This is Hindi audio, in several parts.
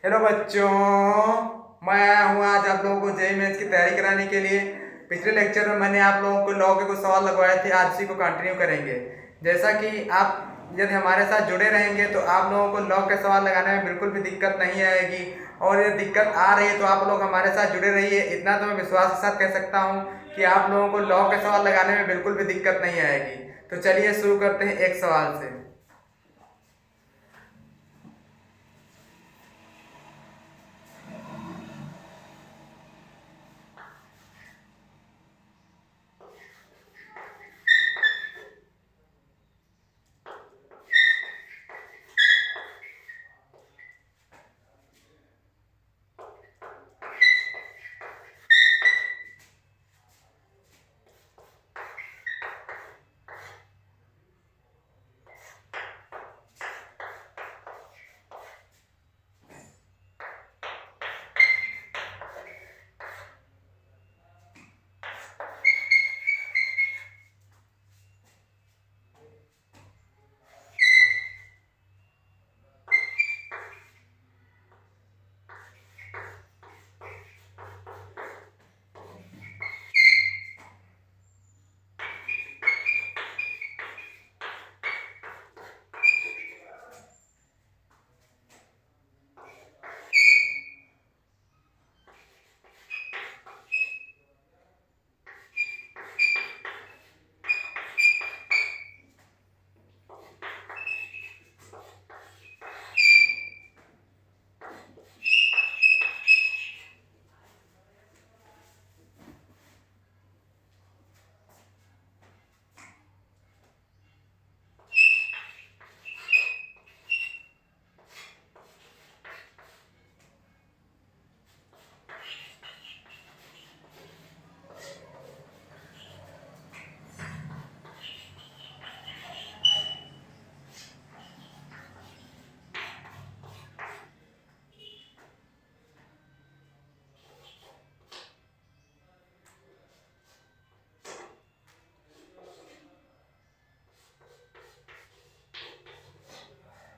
हेलो बच्चों, मैं आया हूँ आज आप लोगों को जेई मेंस की तैयारी कराने के लिए। पिछले लेक्चर में मैंने आप लोगों को लॉ के कुछ सवाल लगवाए थे, आज उसी को कंटिन्यू करेंगे। जैसा कि आप यदि हमारे साथ जुड़े रहेंगे तो आप लोगों को लॉ के सवाल लगाने में बिल्कुल भी दिक्कत नहीं आएगी। और ये दिक्कत आ रही है तो आप लोग हमारे साथ जुड़े रहिए, इतना तो मैं विश्वास के साथ कह सकता हूँ कि आप लोगों को लॉ के सवाल लगाने में बिल्कुल भी दिक्कत नहीं आएगी। तो चलिए शुरू करते हैं एक सवाल से।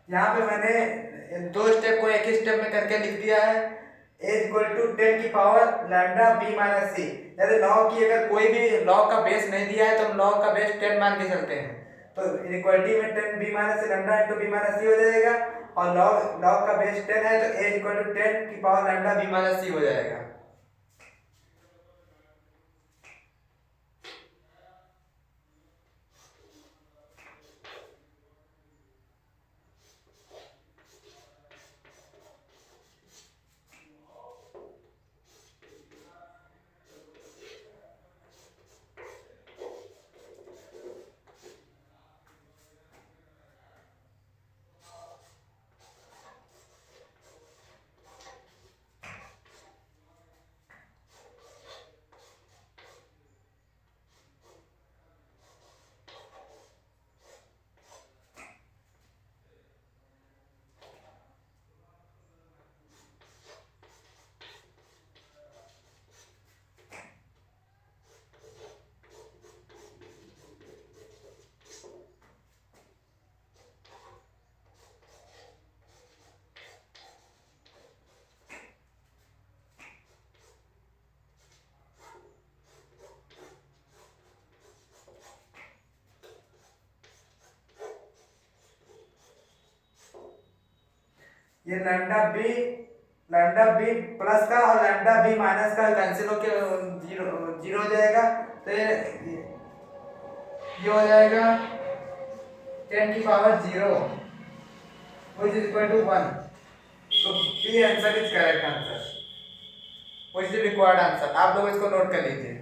यहाँ पे मैंने दो स्टेप को एक ही स्टेप में करके लिख दिया है। एज इक्वल टू 10 की पावर लैम्डा बी माइनस सी। जैसे लॉ की अगर कोई भी लॉ का बेस नहीं दिया है तो हम लॉ का बेस 10 मान के चलते हैं। तो इक्वलिटी में 10 बी माइनस सी lambda into B minus C हो जाएगा। और लॉग लॉग का बेस 10 है तो एज इक्वल टू 10 की power lambda B minus C हो जाएगा। ये लैम्डा बी प्लस का और लैम्डा बी माइनस का कैंसिल होके जीरो जीरो हो जाएगा। तो ये हो जाएगा 10 की power 0 which is equal to 1. तो B answer is correct answer, which is required answer. आप लोग इसको नोट कर लीजिए।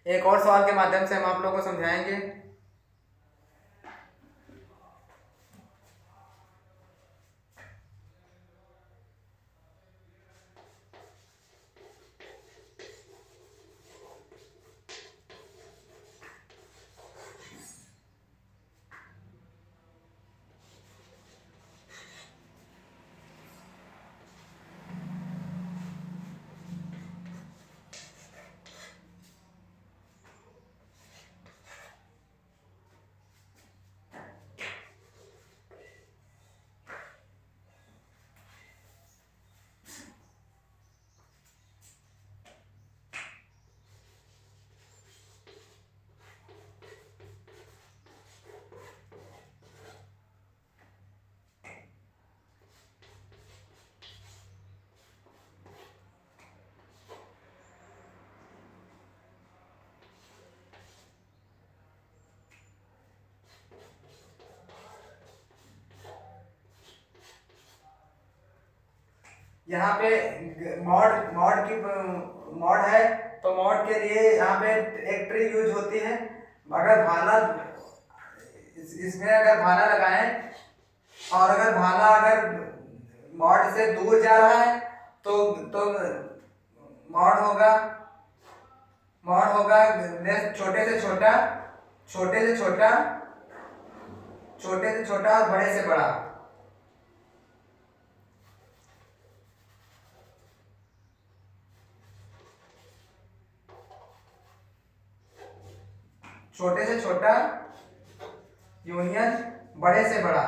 एक और सवाल के माध्यम से हम आप लोगों को समझाएंगे। यहाँ पे मॉड मॉड की मॉड है, तो मॉड के लिए यहाँ पे एक ट्रिक यूज होती है। अगर भाला इसमें अगर भाला लगाएं और अगर भाला अगर मॉड से दूर जा रहा है तो मॉड होगा मॉड होगा छोटे से छोटा, छोटे से छोटा, छोटे से छोटा और बड़े से बड़ा। छोटे से छोटा यूनियन बड़े से बड़ा।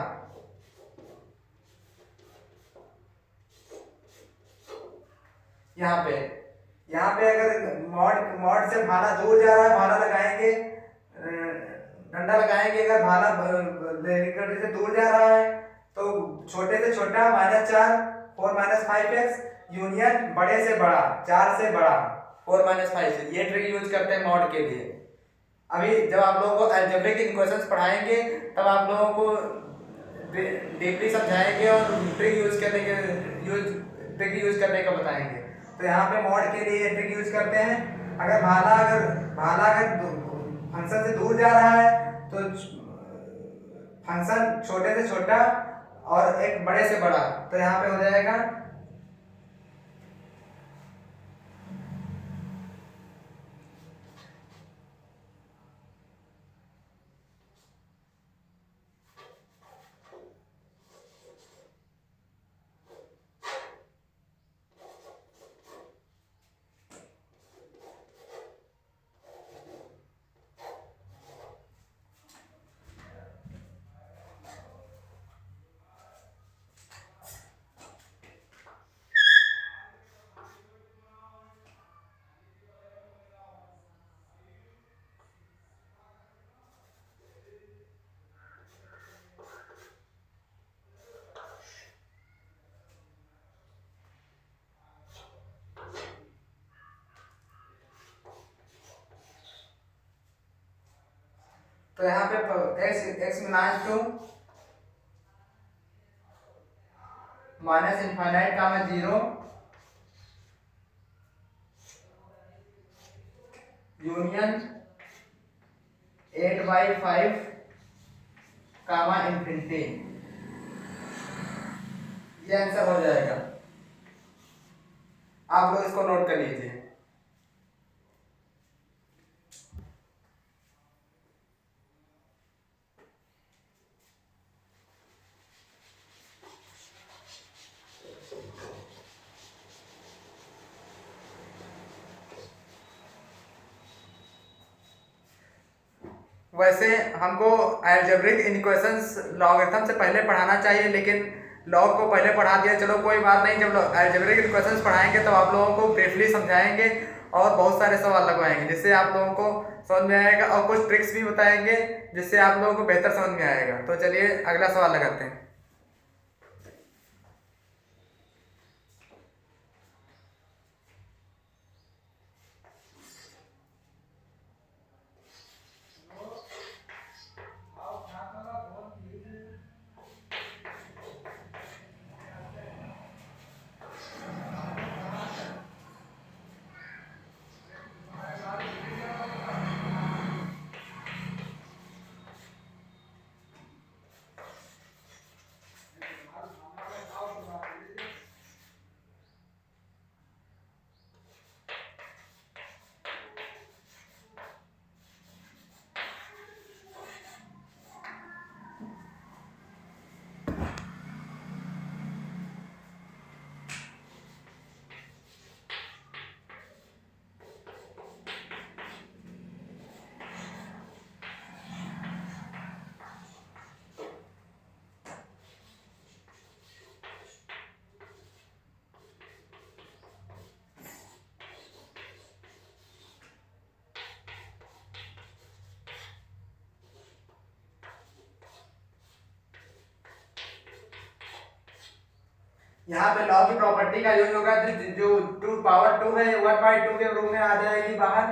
यहाँ पे अगर मॉड मॉड से भाला दूर जा रहा है, भाला लगाएंगे, डंडा लगाएंगे, अगर भाला निकट से दूर जा रहा है तो छोटे से छोटा -4 4 5x यूनियन बड़े से बड़ा 4 से बड़ा 4 5 से। ये ट्रिक यूज करते हैं मॉड के लिए। अभी जब आप लोगों को अलजेब्रिक इक्वेशंस पढ़ाएंगे तब आप लोगों को डीपली समझाएंगे और ट्रिक यूज करने का बताएंगे। तो यहाँ पे मॉड के लिए ट्रिक यूज करते हैं। अगर भाला अगर फंक्शन से दूर जा रहा है तो फंक्शन छोटे से छोटा और एक बड़े से बड़ा, तो यहाँ पे हो जाएगा तो यहाँ पे x मिलान टू -∞, 0 यूनियन 8/5, ∞। ये आंसर हो जाएगा। आप लोग इसको नोट कर लीजिए। वैसे हमको अलजेब्रिक इक्वेशंस लॉगरिथम से पहले पढ़ाना चाहिए, लेकिन लॉग को पहले पढ़ा दिया, चलो कोई बात नहीं। जब अलजेब्रिक इक्वेशंस पढ़ाएंगे तो आप लोगों को ब्रीफली समझाएंगे और बहुत सारे सवाल लगवाएंगे जिससे आप लोगों को समझ में आएगा, और कुछ ट्रिक्स भी बताएंगे जिससे आप लोगों को बेहतर समझ में आएगा। तो चलिए अगला सवाल लगाते हैं। यहाँ पे लॉ की प्रॉपर्टी का यूज होगा, जो 2 पावर 2 है 1/2 के रूप में आ जाएगी बाहर।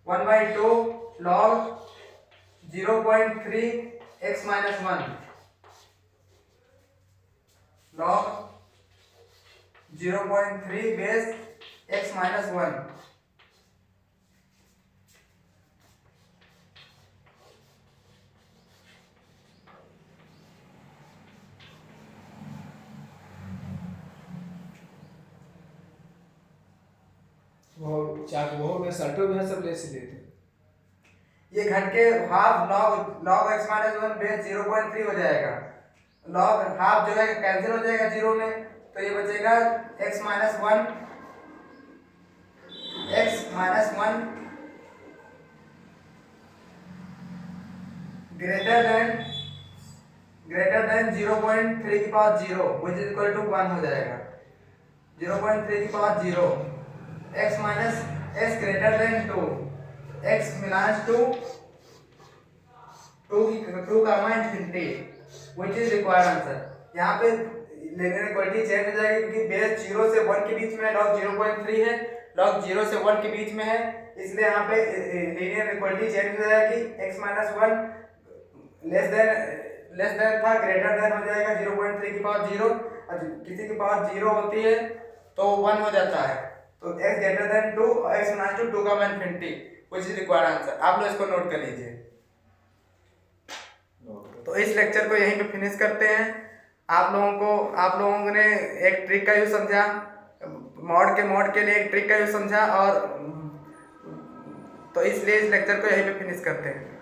1/2 log 0.3 x - 1 log 0.3 base x minus 1। वो में सल्टो में सब ले से देते। ये घट के half log x minus 1 base 0.3 हो जाएगा। लॉग हाफ जो है कैंसिल हो जाएगा जीरो में, तो ये बचेगा x माइनस 1 ग्रेटर देन 0.3 की power 0 which is equal to 1 हो जाएगा। 0.3 की power 0 x minus s greater than 2 x मिलान 2 gamma infinity which is required answer. यहाँ पे लीनियर इक्वालिटी चेंज हो जाएगी क्योंकि बेस 0 से 1 के बीच में, लॉग 0.3 है, लॉग 0 से 1 के बीच में है, इसलिए यहाँ पे लीनियर इक्वालिटी चेंज हो जाएगी। x माइनस 1 लेस देन था, ग्रेटर देन हो जाएगा 0.3 की पावर 0, और किसी की पावर 0 होती है तो 1 हो जाता है, तो x ग्रेटर देन 2 और x minus 2 gamma infinity which is required answer. आप लोग इसको नोट कर लीजिए। तो इस लेक्चर को यहीं पे फिनिश करते हैं। आप लोगों ने एक ट्रिक का यूज समझा, मॉड के लिए एक ट्रिक का यूज समझा, और तो इसलिए इस लेक्चर को यहीं पे फिनिश करते हैं।